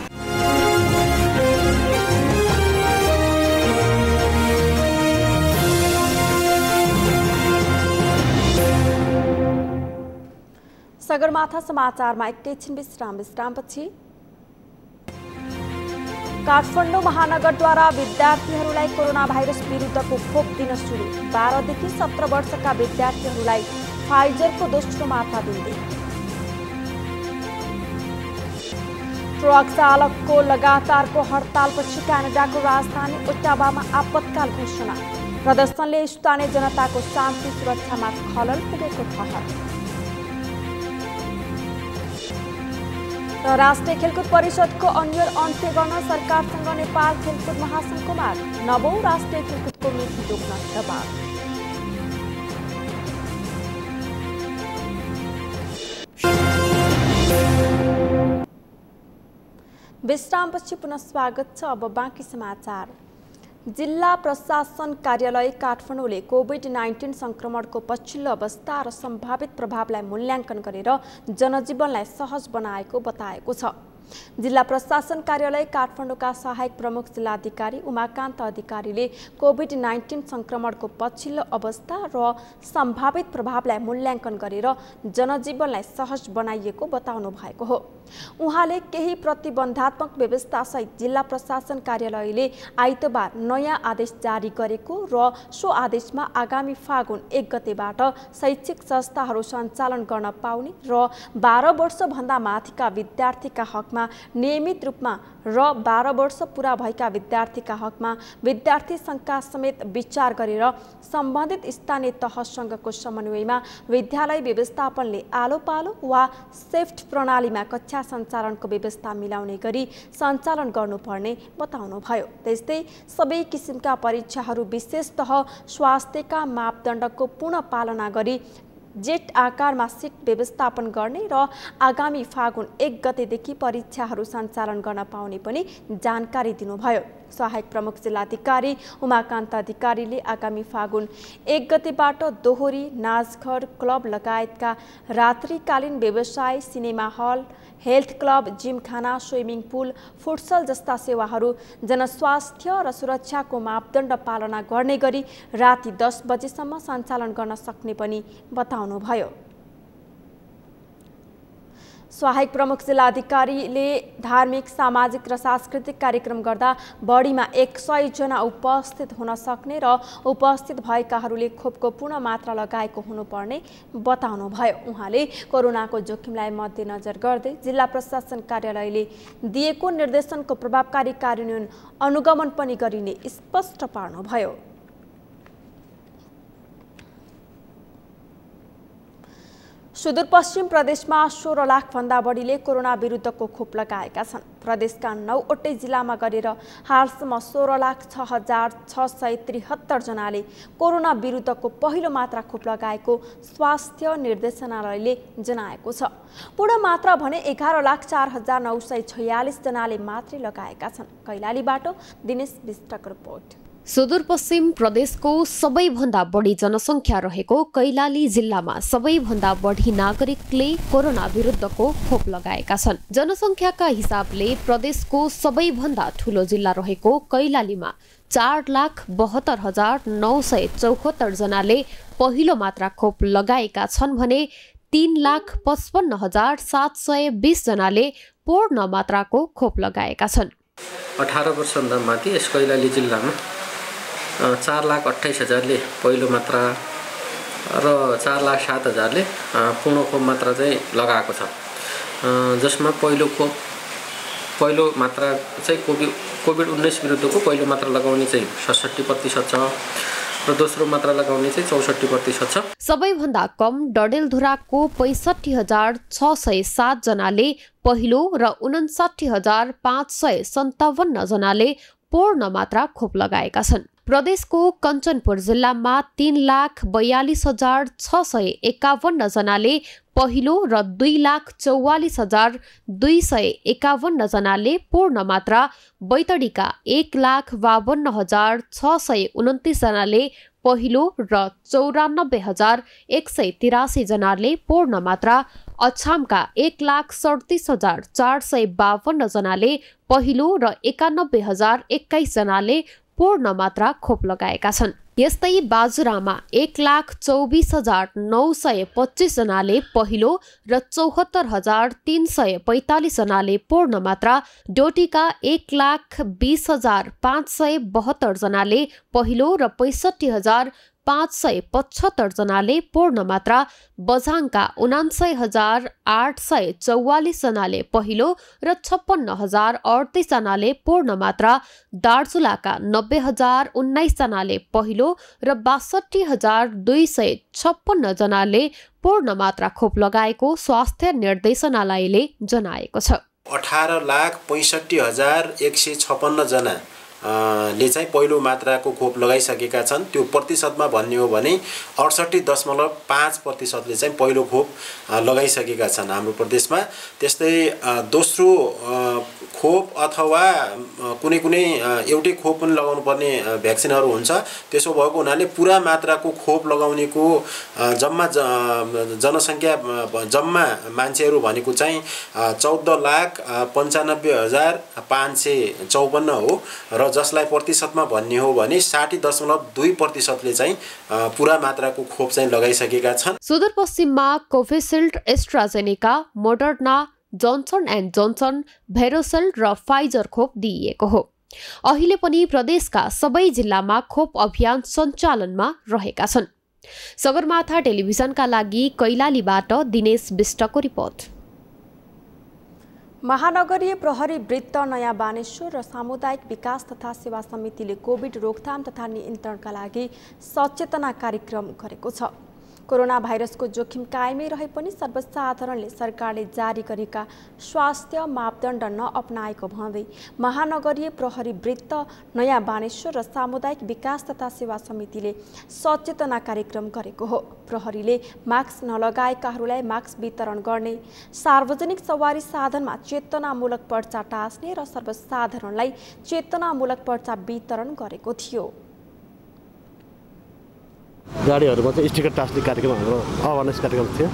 सगरमाथा समाचारमा एकैछिन विश्रामपछि काठमाडौँ महानगरद्वारा विद्यार्थीहरूलाई कोरोना भाइरस विरुद्धको खोप दिन सुरु। 12 देखि 17 वर्षका विद्यार्थीहरूलाई फाइजरको दोस्रो मात्रा दिँदै। ट्रक चालकको लगातारको हडतालपछि क्यानाडाको राजधानी ओटावामा आपतकाल घोषणा। प्रदर्शनले स्थानीय जनताको शान्ति सुरक्षामा खलल पुगेको ठहर। र राष्ट्रिय खेलकुद परिषदको अन्यल अन्त्य गर्न सरकारसँग नेपाल खेलकुद महासङ्घको माग। 9औं राष्ट्रिय खेलकुदको मिति तोक्न दबाव। विश्रामपछि पुनः स्वागत छ। अब बाँकी समाचार। जिल्ला प्रशासन कार्यालय काठमाडौँले कोभिड-19 संक्रमणको पछिल्लो अवस्था र सम्भावित प्रभावलाई मूल्याङ्कन गरेर जनजीवनलाई सहज बनाएको बताएको छ। जिल्ला प्रशासन कार्यालय काठमाडौँका सहायक प्रमुख जिल्लाधिकारी उमाकान्त अधिकारीले कोभिड-19 संक्रमणको पछिल्लो अवस्था र सम्भावित प्रभावलाई मूल्याङ्कन गरेर जनजीवनलाई सहज बनाइएको बताउनु भएको हो। उहाँले केही प्रतिबन्धात्मक व्यवस्थासहित जिल्ला प्रशासन कार्यालयले आइतबार नयाँ आदेश जारी गरेको र सो आदेशमा आगामी फागुन 1 गतेबाट शैक्षिक संस्थाहरू सञ्चालन गर्न पाउने र 12 वर्षभन्दा माथिका विद्यार्थीका हकमा नियमित रूपमा र 12 वर्ष पूरा भएका विद्यार्थीका हकमा विद्यार्थी संघका समेत विचार गरेर सम्बन्धित स्थानीय तहसँगको समन्वयमा विद्यालय व्यवस्थापनले आलो पालो वा सेफ्ट प्रणालीमा कक्षा सञ्चालनको व्यवस्था मिलाउने गरी सञ्चालन गर्नुपर्ने बताउनुभयो। त्यस्तै सबै किसिमका परीक्षाहरू विशेषतः स्वास्थ्यका मापदण्डको पूर्ण पालना गरी जेट आकारमा सिट व्यवस्थापन गर्ने र आगामी फागुन 1 गतेदेखि परीक्षाहरू सञ्चालन गर्न पाउने पनि जानकारी दिनुभयो। सहायक प्रमुख जिल्लाधिकारी उमाकान्त अधिकारीले आगामी फागुन 1 गतेबाट दोहोरी, नाचघर, क्लब लगायतका रात्रिकालीन व्यवसाय, cinema hall, health club, gymkhana, swimming pool, futsal जस्ता सेवाहरू जनस्वास्थ्य र सुरक्षाको मापदण्ड पालना गर्ने गरी राति 10 बजेसम्म सञ्चालन गर्न सक्ने पनि बताउनुभयो। सहायक प्रमुख जिल्लाधिकारीले धार्मिक, सामाजिक र सांस्कृतिक कार्यक्रम गर्दा बढीमा 100 जना उपस्थित हुन सक्ने र उपस्थित भएकाहरूले खोपको पूर्ण मात्रा लगाएको हुनुपर्ने बताउनुभयो। उहाँले कोरोनाको जोखिमलाई मध्यनजर गर्दै जिल्ला प्रशासन कार्यालयले दिएको निर्देशनको प्रभावकारी कार्यान्वयन अनुगमन पनि गरिने स्पष्ट पार्नुभयो। सुदूरपश्चिम प्रदेशमा 16 लाखभन्दा बढीले कोरोना विरुद्धको खोप लगाएका छन्। प्रदेशका 9वटै जिल्लामा गरेर हालसम्म 16,06,673 जनाले कोरोना विरुद्धको पहिलो मात्रा खोप लगाएको स्वास्थ्य निर्देशनालयले जनाएको छ। पूर्ण मात्रा भने 11,04,946 जनाले मात्रै लगाएका छन्। कैलालीबाट दिनेश विष्टको रिपोर्ट। सुदूरपश्चिम प्रदेशको सबैभन्दा बढी जनसङ्ख्या रहेको कैलाली जिल्लामा सबैभन्दा बढी नागरिकले कोरोना विरुद्धको खोप लगाएका छन्। जनसङ्ख्याका हिसाबले प्रदेशको सबैभन्दा ठूलो जिल्ला रहेको कैलालीमा 4,72,974 जनाले पहिलो मात्रा खोप लगाएका छन् भने 3,55,720 जनाले पूर्ण मात्राको खोप लगाएका छन्। 18 वर्षभन्दा माथि यस कैलाली जिल्लामा 4,28,000ले पहिलो मात्रा र 4,07,000ले पूर्ण खोप मात्रा चाहिँ लगाएको छ, जसमा पहिलो मात्रा चाहिँ कोभिड-19 विरुद्धको पहिलो मात्रा लगाउने चाहिँ 67% छ र दोस्रो मात्रा लगाउने चाहिँ 64% छ। सबैभन्दा कम डडेलधुराको 65,607 जनाले पहिलो र 59,557 जनाले पूर्ण मात्रा खोप लगाएका छन्। प्रदेशको कञ्चनपुर जिल्लामा 3,42,651 जनाले पहिलो र 2,44,251 जनाले पूर्ण मात्रा, बैतडीका 1,52,629 जनाले पहिलो र 94,183 जनाले पूर्ण मात्रा, अछामका 1,37,452 जनाले पहिलो र 91,021 जनाले पूर्ण मात्रा खोप लगाएका छन्। यस्तै बाजुरामा 1,24,925 जनाले पहिलो र 74,345 जनाले पूर्ण मात्रा, डोटीका 1,20,572 जनाले पहिलो र 65,575 जनाले पूर्ण मात्रा, बझाङका 79,844 जनाले पहिलो र 56,038 जनाले पूर्ण मात्रा, दार्चुलाका 90,019 जनाले पहिलो र 62,256 जनाले पूर्ण मात्रा खोप लगाएको स्वास्थ्य निर्देशनालयले जनाएको छ। 18,65,156 जना ले चाहिँ पहिलो मात्राको खोप लगाइसकेका छन्। त्यो प्रतिशतमा भन्ने हो भने 68.5% चाहिँ पहिलो खोप लगाइसकेका छन् हाम्रो प्रदेशमा। त्यस्तै दोस्रो खोप अथवा कुनै कुनै एउटै खोप पनि लगाउनु पर्ने भ्याक्सिनहरू हुन्छ। त्यसो भएको हुनाले पुरा मात्राको खोप लगाउनेको जम्मा जनसङ्ख्या जम्मा मान्छेहरू भनेको चाहिँ 14,95,554 हो र जसलाई प्रतिशतमा भन्ने हो भने 60.2% चाहिँ पुरा मात्राको खोप चाहिँ लगाइसकेका छन्। सुदूरपश्चिममा Covishield, AstraZeneca, Moderna, Johnson and Johnson, Verocell र फाइजर खोप दिइएको हो। अहिले पनि प्रदेशका सबै जिल्लामा खोप अभियान सञ्चालनमा रहेका छन्। सगरमाथा टेलिभिजनका लागि कैलालीबाट दिनेश विष्टको रिपोर्ट। महानगरीय प्रहरी वृत्त नयाँ बानेश्वर र सामुदायिक विकास तथा सेवा समितिले कोभिड रोकथाम तथा नियन्त्रणका लागि सचेतना कार्यक्रम गरेको छ। कोरोना भाइरसको जोखिम कायमै रहे पनि सर्वसाधारणले सरकारले जारी गरेका स्वास्थ्य मापदण्ड नअपनाएको भन्दै महानगरीय प्रहरी वृत्त नयाँ बानेश्वर र सामुदायिक विकास तथा सेवा समितिले सचेतना कार्यक्रम गरेको हो। प्रहरीले मास्क नलगाएकाहरूलाई मास्क वितरण गर्ने, सार्वजनिक सवारी साधनमा चेतनामूलक पर्चा टाँस्ने र सर्वसाधारणलाई चेतनामूलक पर्चा वितरण गरेको थियो। गाडीहरूमा चाहिँ स्टिकर टाँस्ने कार्यक्रम हाम्रो अवेरनेस कार्यक्रम थियो,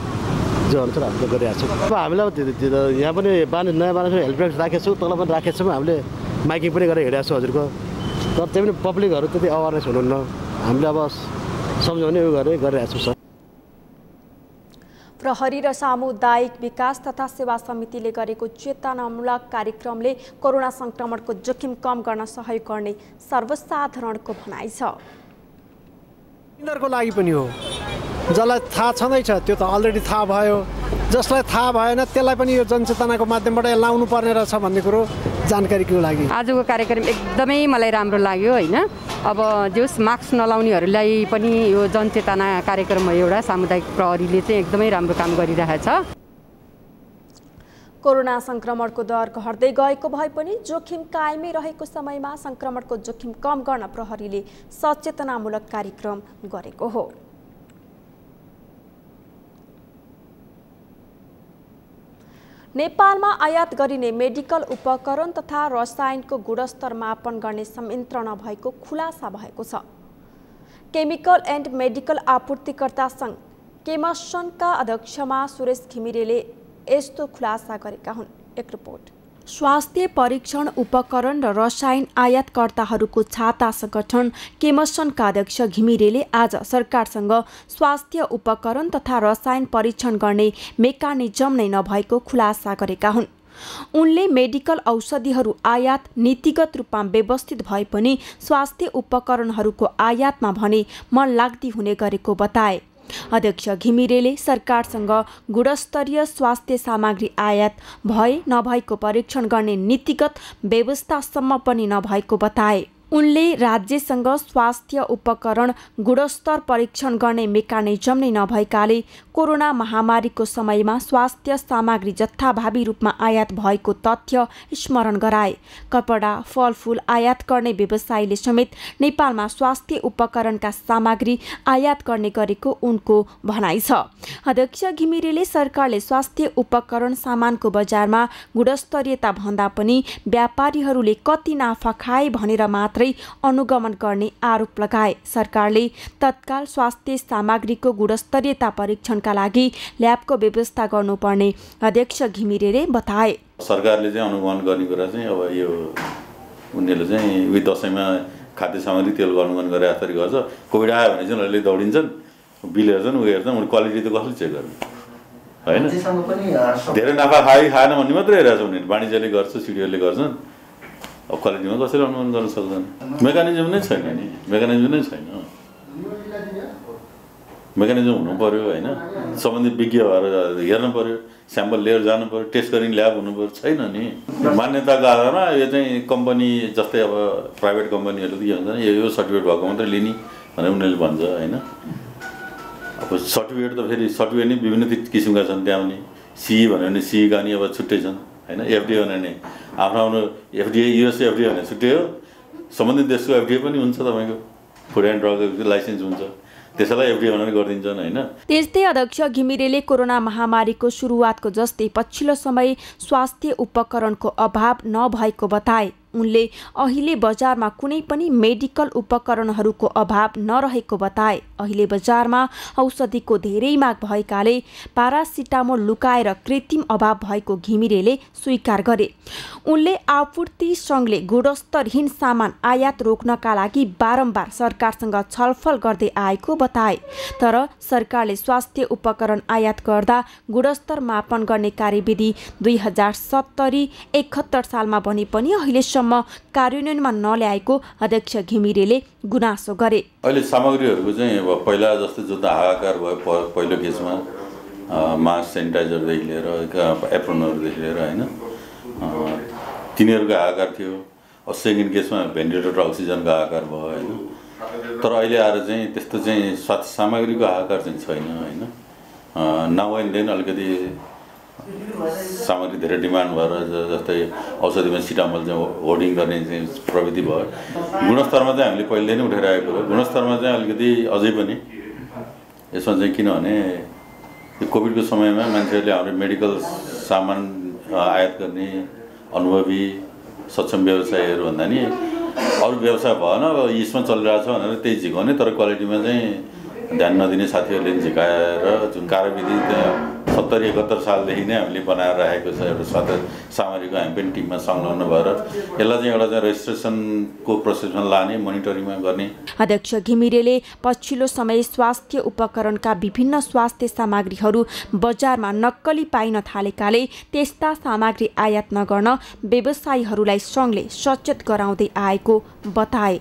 जो अनुसार हामीले गरिरहेको छौँ। अब हामीलाई यहाँ पनि नयाँ बानेश्वर हेल्पलाइन राखेको छौँ, तल पनि राखेको छौँ, हामीले माइकिङ पनि गरेर हिँडेको छौँ हजुरको। तर त्यही पनि पब्लिकहरू त्यति अवेरनेस हुनुहुन्न, हामीले अब सम्झाउने उयो गरिरहेको छौँ। प्रहरी र सामुदायिक विकास तथा सेवा समितिले गरेको चेतनामूलक कार्यक्रमले कोरोना संक्रमणको जोखिम कम गर्न सहयोग गर्ने सर्वसाधारणको भनाइ छ। यिनीहरूको लागि पनि हो, जसलाई थाहा छँदैछ त्यो त अलरेडी थाहा भयो, जसलाई थाहा भएन त्यसलाई पनि यो जनचेतनाको माध्यमबाट लाउनु पर्ने रहेछ भन्ने कुरो जानकारीको लागि आजको कार्यक्रम एकदमै मलाई राम्रो लाग्यो होइन। अब जस मास्क नलाउनेहरूलाई पनि यो जनचेतना कार्यक्रम हो एउटा, सामुदायिक प्रहरीले चाहिँ एकदमै राम्रो काम गरिरहेछ। कोरोना संक्रमणको दर घट्दै गएको भए पनि जोखिम कायमै रहेको समयमा संक्रमणको जोखिम कम गर्न प्रहरीले सचेतनामूलक कार्यक्रम गरेको हो। नेपालमा आयात गरिने मेडिकल उपकरण तथा रसायनको गुणस्तर मापन गर्ने संयन्त्र नभएको खुलासा भएको छ। केमिकल एन्ड मेडिकल आपूर्तिकर्ता संघ केमसनका अध्यक्षमा सुरेश घिमिरेले यस्तो खुलासा गरेका हुन्। एक रिपोर्ट। स्वास्थ्य परीक्षण उपकरण र रसायन आयातकर्ताहरूको छाता संगठन केमसनका अध्यक्ष घिमिरेले आज सरकारसँग स्वास्थ्य उपकरण तथा रसायन परीक्षण गर्ने मेकानिजम नै नभएको खुलासा गरेका हुन्। उनले मेडिकल औषधिहरू आयात नीतिगत रूपमा व्यवस्थित भए पनि स्वास्थ्य उपकरणहरूको आयातमा भने मन लाग्दी हुने गरेको बताए। अध्यक्ष घिमिरेले सरकारसँग गुणस्तरीय स्वास्थ्य सामग्री आयात भए नभएको परीक्षण गर्ने नीतिगत व्यवस्थासम्म पनि नभएको बताए। उनले राज्यसँग स्वास्थ्य उपकरण गुणस्तर परीक्षण गर्ने मेकानिजम नै नभएकाले कोरोना महामारीको समयमा स्वास्थ्य सामग्री जथाभावी रूपमा आयात भएको तथ्य स्मरण गराए। कपडा, फलफूल आयात गर्ने व्यवसायीले समेत नेपालमा स्वास्थ्य उपकरणका सामग्री आयात गर्ने गरेको उनको भनाइ छ। अध्यक्ष घिमिरेले सरकारले स्वास्थ्य उपकरण सामानको बजारमा गुणस्तरीयता भन्दा पनि व्यापारीहरूले कति नाफा खाए भनेर मात्रै अनुगमन गर्ने आरोप लगाए। सरकारले तत्काल स्वास्थ्य सामग्रीको गुणस्तरीयता परीक्षणका लागि ल्याबको व्यवस्था गर्नुपर्ने अध्यक्ष घिमिरेले बताए। सरकारले चाहिँ अनुगमन गर्ने कुरा चाहिँ अब यो उनीहरूले चाहिँ उही दसैँमा खाद्य सामग्री तेल अनुगमन गरे जसरी गर्छ। कोभिड आयो भने चाहिँ उनीहरूले दौडिन्छन्, बिल हेर्छन्, उयो हेर्छन्, उनीहरू क्वालिटी त कसले चेक गर्ने होइन। धेरै नाफा खाएन भन्ने मात्रै हेरेको छ उनीहरू। वाणिज्यले गर्छ, सिडिओले गर्छन्, अब क्वालिटीमा कसरी अनुमान गर्न सक्दैन। मेकानिजम नै छैन नि, मेकानिजम नै छैन। मेकानिजम हुनु पर्यो होइन, सम्बन्धित विज्ञ भएर हेर्नु पर्यो, स्याम्पल लिएर जानु पर्यो, टेस्ट गर्ने ल्याब हुनु पर्यो, छैन नि। मान्यताको आधारमा यो चाहिँ कम्पनी जस्तै अब प्राइभेट कम्पनीहरूले के भन्छ यो सर्टिफिकेट भएको मात्रै लिने भनेर उनीहरूले भन्छ होइन। अब सर्टिफिकेट त फेरि सर्टिफिकेट नै विभिन्न किसिमका छन्। त्यहाँ पनि सिई भन्यो भने सिईका नि अब छुट्टै छन् होइन। एफडिए भन्यो भने आफ्नो आफ्नो एफडिए, युएस एफडिए भने छुट्टै हो, सम्बन्धित देशको एफडीए पनि हुन्छ तपाईँको फुड एन्ड ड्रग लाइसेन्स हुन्छ त्यसैलाई एफडीए भनेर गरिदिन्छन् होइन। त्यस्तै अध्यक्ष घिमिरेले कोरोना महामारीको सुरुवातको जस्तै पछिल्लो समय स्वास्थ्य उपकरणको अभाव नभएको बताए। उनले अहिले बजारमा कुनै पनि मेडिकल उपकरणहरूको अभाव नरहेको बताए। अहिले बजारमा औषधिको धेरै माग भएकाले पारासिटामोल लुकाएर कृत्रिम अभाव भएको घिमिरेले स्वीकार गरे। उनले आपूर्ति सङ्घले गुणस्तरहीन सामान आयात रोक्नका लागि बारम्बार सरकारसँग छलफल गर्दै आएको बताए। तर सरकारले स्वास्थ्य उपकरण आयात गर्दा गुणस्तर मापन गर्ने कार्यविधि 2070-71 सालमा बने पनि अहिलेसम्म कार्यान्वयनमा नल्याएको अध्यक्ष घिमिरेले गुनासो गरे। अहिले सामग्रीहरूको चाहिँ अब पहिला जस्तो जुन हाहाकार भयो पहिलो केसमा मास्क सेनिटाइजरदेखि लिएर एप्रोनहरूदेखि लिएर होइन तिनीहरूको हाहाकार थियो। सेकेन्ड केसमा भेन्टिलेटर र अक्सिजनको हाहाकार भयो होइन। तर अहिले आएर चाहिँ त्यस्तो चाहिँ स्वास्थ्य सामग्रीको हाहाकार चाहिँ छैन होइन। नाउ एन्ड देन अलिकति सामग्री धेरै डिमान्ड भएर जस्तै औषधिमा सिटामोल चाहिँ होर्डिङ गर्ने चाहिँ प्रविधि भयो। गुणस्तरमा चाहिँ हामीले पहिले नै उठाइरहेको हो। गुणस्तरमा चाहिँ अलिकति अझै पनि यसमा चाहिँ किनभने यो कोभिडको समयमा मान्छेहरूले हाम्रो मेडिकल सामान आयात गर्ने अनुभवी सक्षम व्यवसायीहरू भन्दा नि अरू व्यवसाय भएन अब यसमा चलिरहेको छ भनेर त्यही झिकाउने। तर क्वालिटीमा चाहिँ ध्यान नदिने साथीहरूले झिकाएर जुन कार्यविधि त्यहाँ 70-71 सालदेखि नै हामीले बनाएर राखेको छ एउटा स्वास्थ्य सामग्रीको हामी पनि टिममा संलग्न भएर यसलाई चाहिँ एउटा चाहिँ रेजिस्ट्रेसनको प्रोसेसमा लाने मोनिटरिङमा गर्ने। अध्यक्ष घिमिरेले पछिल्लो समय स्वास्थ्य उपकरणका विभिन्न स्वास्थ्य सामग्रीहरू बजारमा नक्कली पाइन थालेकाले त्यस्ता सामग्री आयात नगर्न व्यवसायीहरूलाई सङ्घले सचेत गराउँदै आएको बताए।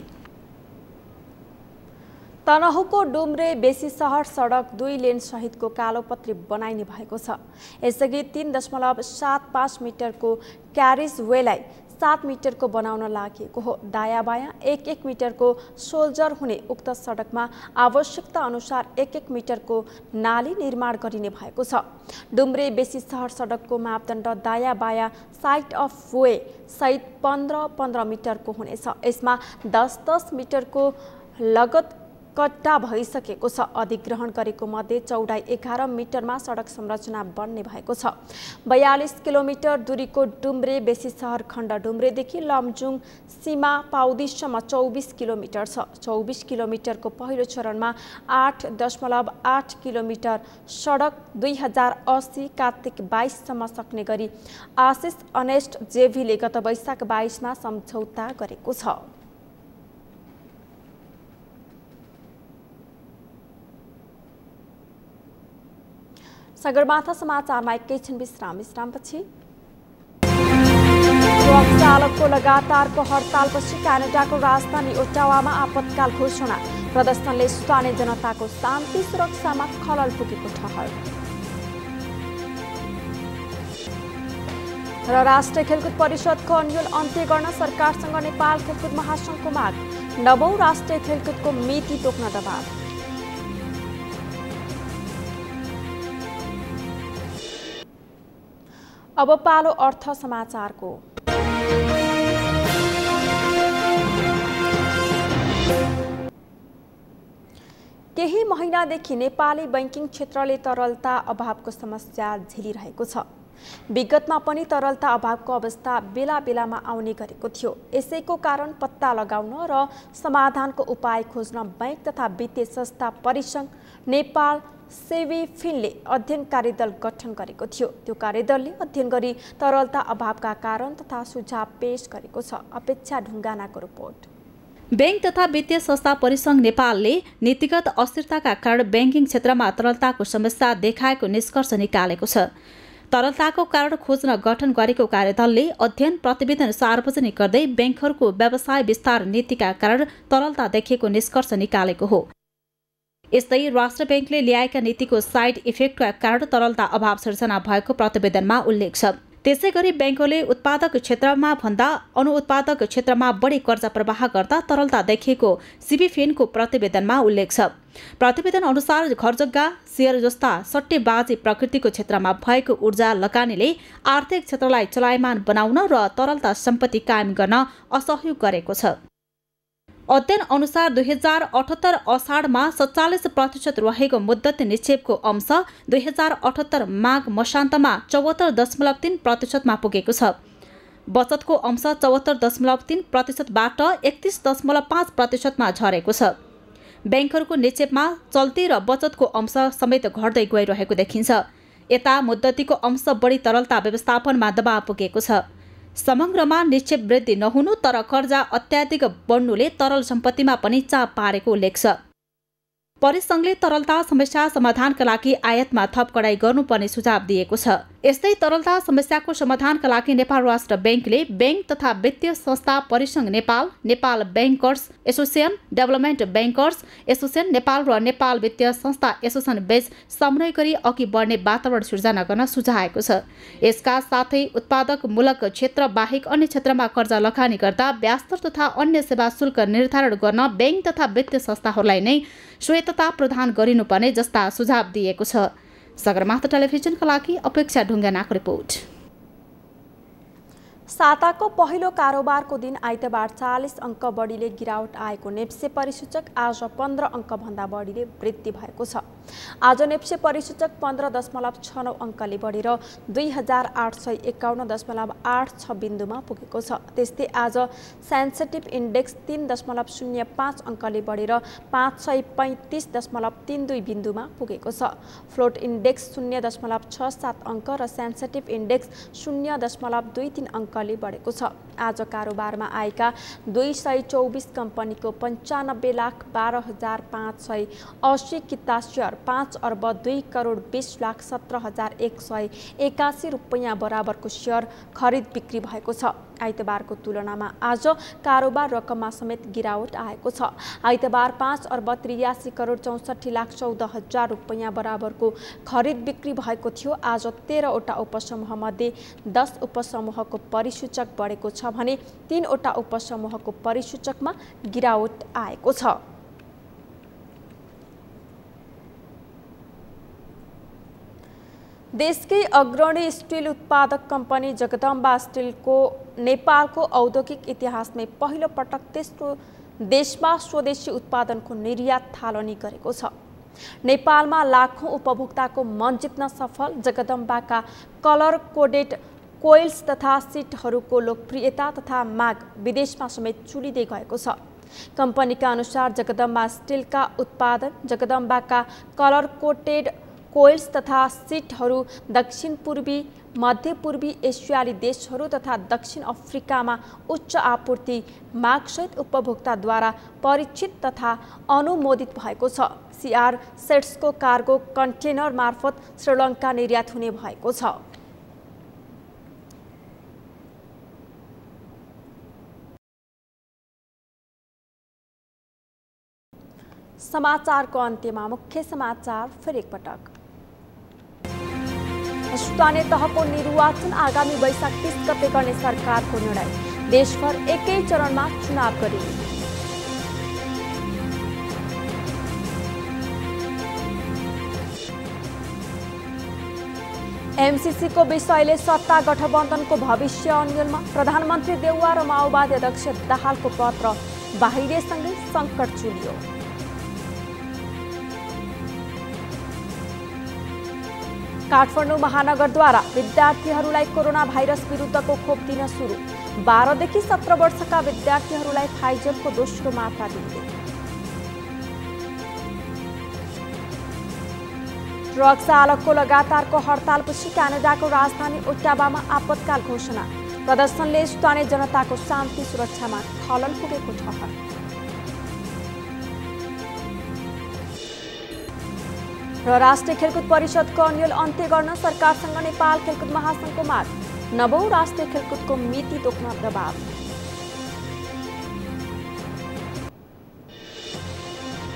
तनहुँको डुम्रे बेसी सहर सडक 2 लेन सहितको कालोपत्री बनाइने भएको छ। यसअघि 3.75 मिटरको क्यारिज वेलाई 7 मिटरको बनाउन लागि हो। दायाँ बायाँ 1-1 मिटरको सोल्जर हुने उक्त सडकमा आवश्यकता अनुसार 1-1 मिटरको नाली निर्माण गरिने भएको छ। डुम्रे बेसी सहर सडकको मापदण्ड दायाँ बायाँ साइड अफ वे सहित 15-15 मिटरको हुनेछ। यसमा 10-10 मिटरको लगत कट्टा भइसकेको छ। अधिग्रहण गरेको मध्ये चौडाइ 11 मिटरमा सडक संरचना बन्ने भएको छ। 42 किलोमिटर दूरीको डुम्रे बेसी सहर खण्ड डुम्रेदेखि लमजुङ सीमा पाउदीसम्म 24 किलोमिटर छ। 24 किलोमिटरको पहिलो चरणमा 8.8 किलोमिटर सडक 2080 कार्तिक 22 सम्म सक्ने गरी आशिष अनेस्ट जेभीले गत वैशाख 22 मा सम्झौता गरेको छ। सगरमाथा समाचारमा एकैछिन विश्रामपछि ट्रक चालकको लगातारको हडतालपछि क्यानाडाको राजधानी ओटावामा आपतकाल घोषणा। प्रदर्शनले स्थानीय जनताको शान्ति सुरक्षामा खलल पुगेको ठहर। र राष्ट्रिय खेलकुद परिषदको अन्यल अन्त्य गर्न सरकारसँग नेपाल खेलकुद महासङ्घको माग। 9औं राष्ट्रिय खेलकुदको मिति तोक्न दबाव। अब पालो अर्थ समाचारको। केही महिनादेखि नेपाली बैंकिङ क्षेत्रले तरलता अभावको समस्या झेलिरहेको छ। विगतमा पनि तरलता अभावको अवस्था बेला बेलामा आउने गरेको थियो। यसैको कारण पत्ता लगाउन र समाधानको उपाय खोज्न बैंक तथा वित्तीय संस्था परिसंघ नेपाल सेविफिनले अध्ययन कार्यदल गठन गरेको थियो। त्यो कार्यदलले अध्ययन गरी तरलता अभावका कारण तथा सुझाव पेश गरेको छ। अपेक्षा ढुङ्गानाको रिपोर्ट। बैंक तथा वित्तीय संस्था परिसंघ नेपालले नीतिगत अस्थिरताका कारण बैंकिङ क्षेत्रमा तरलताको समस्या देखाएको निष्कर्ष निकालेको छ। तरलताको कारण खोज्न गठन गरेको कार्यदलले अध्ययन प्रतिवेदन सार्वजनिक गर्दै बैंकहरूको व्यवसाय विस्तार नीतिका कारण तरलता देखिएको निष्कर्ष निकालेको हो। यस्तै राष्ट्र बैंकले ल्याएका नीतिको साइड इफेक्टका कारण तरलता अभाव सिर्जना भएको प्रतिवेदनमा उल्लेख छ। त्यसैगरी बैंकहरूले उत्पादक क्षेत्रमा भन्दा अनुत्पादक क्षेत्रमा बढी कर्जा प्रवाह गर्दा तरलता देखिएको सिबिफिनको प्रतिवेदनमा उल्लेख छ। प्रतिवेदन अनुसार घरजग्गा शेयर जस्ता सट्टेबाजी प्रकृतिको क्षेत्रमा भएको ऊर्जा लगानीले आर्थिक क्षेत्रलाई चलायमान बनाउन र तरलता सम्पत्ति कायम गर्न असहयोग गरेको छ। अध्ययन अनुसार 2078 असाढमा 47% रहेको मुद्दत निक्षेपको अंश 2078 माघ मसान्तमा 74.3%मा पुगेको छ। बचतको अंश 74.3%बाट 31.5%मा झरेको छ। ब्याङ्कहरूको निक्षेपमा चल्ती र बचतको अंश समेत घट्दै गइरहेको देखिन्छ। यता मुद्दतीको अंश बढी तरलता व्यवस्थापनमा दबाव पुगेको छ। समग्रमा निक्षेप वृद्धि नहुनु तर कर्जा अत्याधिक बढ्नुले तरल सम्पत्तिमा पनि चाप पारेको उल्लेख छ। परिसङ्घले तरलता समस्या समाधानका लागि आयातमा थप कडाई गर्नुपर्ने सुझाव दिएको छ। यस्तै तरलता समस्याको समाधानका लागि नेपाल राष्ट्र ब्याङ्कले ब्याङ्क तथा वित्तीय संस्था परिसङ्घ Nepal, Nepal bankers association, development bankers association Nepal र नेपाल वित्तीय संस्था एसोसिएसन बीच समन्वय गरी अघि बढ्ने वातावरण सिर्जना गर्न सुझाएको छ। यसका साथै उत्पादकमूलक क्षेत्र बाहेक अन्य क्षेत्रमा कर्जा लगानी गर्दा ब्याज दर तथा अन्य सेवा शुल्क निर्धारण गर्न ब्याङ्क तथा वित्तीय संस्थाहरूलाई नै स्वायत्तता प्रदान गरिनुपर्ने जस्ता सुझाव दिएको छ। सगरमाथा टेलिभिजनका लागि अपेक्षा ढुङ्गानाको रिपोर्ट। साताको पहिलो कारोबारको दिन आइतबार 40 अङ्क बढीले गिरावट आएको नेप्से परिसूचक आज 15 अङ्कभन्दा बढीले वृद्धि भएको छ। आज नेप्से परिसूचक 15.69 अङ्कले बढेर 2851.86 बिन्दुमा पुगेको छ। त्यस्तै आज सेन्सिटिभ इन्डेक्स 3.05 अङ्कले बढेर 535.32 बिन्दुमा पुगेको छ। फ्लोट इन्डेक्स 0.67 अङ्क र सेन्सिटिभ इन्डेक्स 0.23 अङ्कले बढेको छ। आज कारोबारमा आएका 224 कम्पनीको 95,12,580 किता सेयर 5 अर्ब 2 करोड 20,17,181 रुपैयाँ बराबरको सेयर खरिद बिक्री भएको छ। आइतबारको तुलनामा आज कारोबार रकममा समेत गिरावट आएको छ। आइतबार 5 अर्ब 83 करोड 64,14,000 रुपैयाँ बराबरको खरिद बिक्री भएको थियो। आज 13 वटा उपसमूहमध्ये 10 उपसमूहको परिसूचक बढेको छ भने 3 वटा उपसमूहको परिसूचकमा गिरावट आएको छ। देशकै अग्रणी स्टिल उत्पादक कम्पनी जगदम्बा स्टिलको नेपालको औद्योगिक इतिहासमै पहिलो पटक तेस्रो देशमा स्वदेशी उत्पादनको निर्यात थालनी गरेको छ। नेपालमा लाखौं उपभोक्ताको मन जित्न सफल जगदम्बाका कलर कोडेड कोइल्स तथा सिटहरूको लोकप्रियता तथा माग विदेशमा समेत चुलिँदै गएको छ। कम्पनीका अनुसार जगदम्बा स्टिलका उत्पादन जगदम्बाका कलर कोटेड कोइल्स तथा सिटहरू दक्षिण पूर्वी मध्यपूर्वी एसियाली देशहरू तथा दक्षिण अफ्रिकामा उच्च आपूर्ति मागसहित उपभोक्ताद्वारा परीक्षित तथा अनुमोदित भएको छ। सीआर सेट्सको कार्गो कन्टेनर मार्फत श्रीलङ्का निर्यात हुने भएको छ। समाचारको अन्त्यमा मुख्य समाचार फेरि एकपटक। स्थानीय तहको निर्वाचन आगामी वैशाख 30 गते गर्ने सरकारको निर्णय। देशभर एकै चरणमा चुनाव गरिने। एमसीसीको विषयले सत्ता गठबन्धनको भविष्य अन्यलमा प्रधानमन्त्री देउवा र माओवादी अध्यक्ष दाहालको पत्र बाहिरसँगै सङ्कट चुलियो। काठमाडौँ महानगरद्वारा विद्यार्थीहरूलाई कोरोना भाइरस विरुद्धको खोप दिन सुरु। 12 देखि 17 वर्षका विद्यार्थीहरूलाई फाइजरको दोस्रो मात्रा दिइने। ट्रक चालकको लगातारको हडतालपछि क्यानाडाको राजधानी ओटावामा आपतकाल घोषणा। प्रदर्शनले स्थानीय जनताको शान्ति सुरक्षामा खलल पुगेको ठहर। र राष्ट्रिय खेलकुद परिषदको अन्यल अन्त्य गर्न सरकारसँग नेपाल खेलकुद महासङ्घको माग। 9औं राष्ट्रिय खेलकुदको मिति तोक्न दबाव।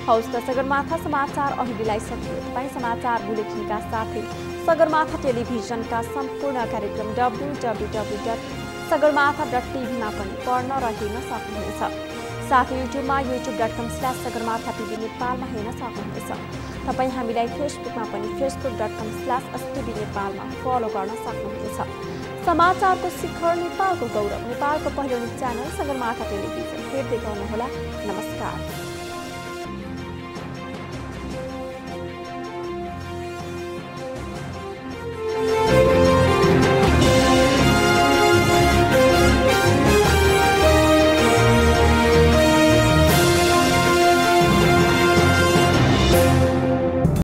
हौस् त सगरमाथा समाचार अहिलेलाई सकियो। तपाईँ समाचार बुलेटिनका साथै सगरमाथा टेलिभिजनका सम्पूर्ण कार्यक्रम www.sagarmatha.tv मा पनि पढ्न र हेर्न सक्नुहुनेछ। साथै युट्युबमा youtube.com/sagarmatha.tv नेपालमा हेर्न सक्नुहुनेछ। तपाईँ हामीलाई फेसबुकमा पनि facebook.com/stv नेपालमा फलो गर्न सक्नुहुनेछ। समाचारको शिखर, नेपालको गौरव, नेपालको पहिलो च्यानल सगरमाथा टेलिभिजन हेर्दै गर्नुहोला। नमस्कार।